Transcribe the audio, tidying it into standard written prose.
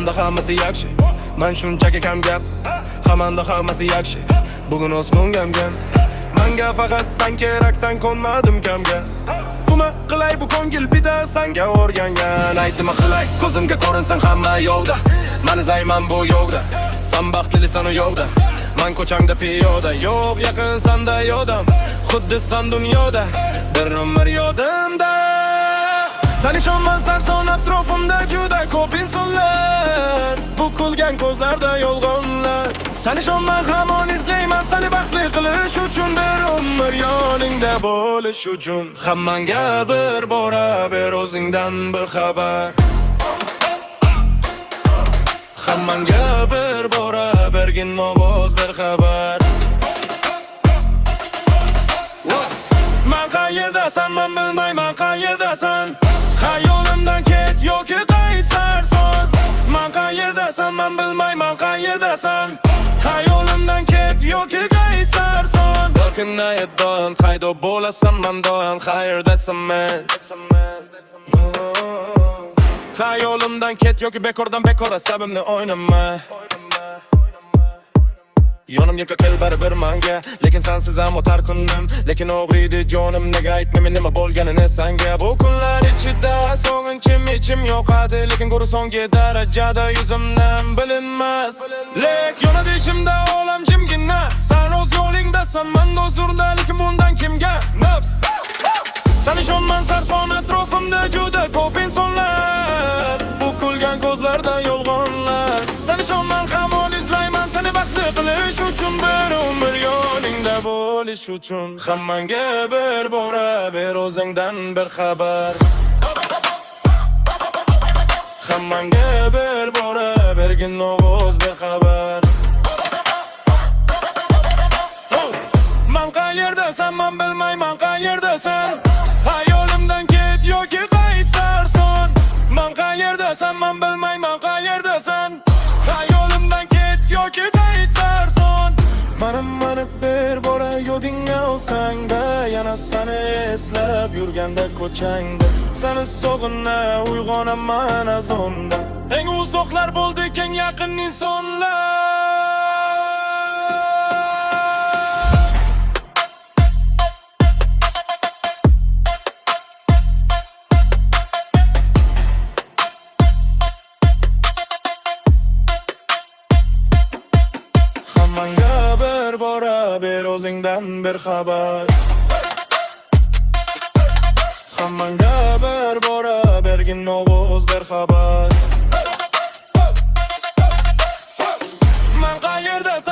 Hamanda hammasi yaxshi. Men shunchaki kam gap. Hamanda hammasi yaxshi. Bugun osmon gam-gam. Menga faqat sen keraksan, konmadim kamga. Buma qilay bu ko'ngil bita senga o'rgangan. Aytdim qilay, ko'zimga ko'rinsan hamma yo'lda. Men izlayman bu yo'lda. Sen baxtlisan u yo'lda. Men ko'changda piyoda, yo'q yaqin senda yodam. Xuddi sen dunyoda, bir umr yodimda. Sen ishonmasan son atrofimda juda ko'p insonlar. Bu kulgan ko'zlarda yolg'onlar. Sen ishonman hamon izlayman seni baxtli qilish uchun, bir umr yoningda bo'lish uchun. Hammanga bir bora ber o'zingdan bir xabar. Hammanga bir bora bergin ovoz bir xabar. Men qayerdasan, men bilmayman qayerdasan. Hayolimdan ket yoki qaytsarsan. Men qayerdasan, men bilmayman qayerdasan. Hayolimdan ket yoki qaytsarsan. Balkim nayetdan qayda bo'lasan, men doim qayerdasan men. Hayolimdan ket yoki bekordan bekora sabimni o'ynama. Yonimga kel baribir menga, lekin sensiz ham o'tar kunim. Lekin o'g'riydi jonim, nega aytmayman nima bo'lganini senga. Bu kunlar ichida sog'inchim ichim yo'qadi, lekin guru so'nggi darajada yuzimdan bilinmas. Lek yonadi ichimda olam jimgina. Sen o'z yo'lingdasan, men huzurda, lekin bundan kimga naf? Sen ishonman sarson atrofimda juda ko'p insonlar. Bu kulgan ko'zlarda yolg'onlar. Sen ishonman hamon izlayman seni baxtli qilish uchun, bir umr yoningda bo'lish uchun. Hammanga bir bora ber o'zingdan bir xabar. Hammanga bir bora bergin ovoz bir xabar. Men qayerdasan, men bilmayman qayerdasan. Hayolimdan ket yoki qaytsarsan. Men qayerdasan, men bilmayman qayerdasan. Hayolimdan ket yoki qaytsarsan. Mani bir bora yodingga olsang-da, yana seni eslab yurganda ko'changda. Seni sog'ina uyg'onaman azonda. Eng uzoqlar bo'ldi eng yaqin insonlar. Hammanga bir bora ber o'zingdan bir xabar. Hammanga bir bora bergin ovoz bir xabar. Men qayerdasan?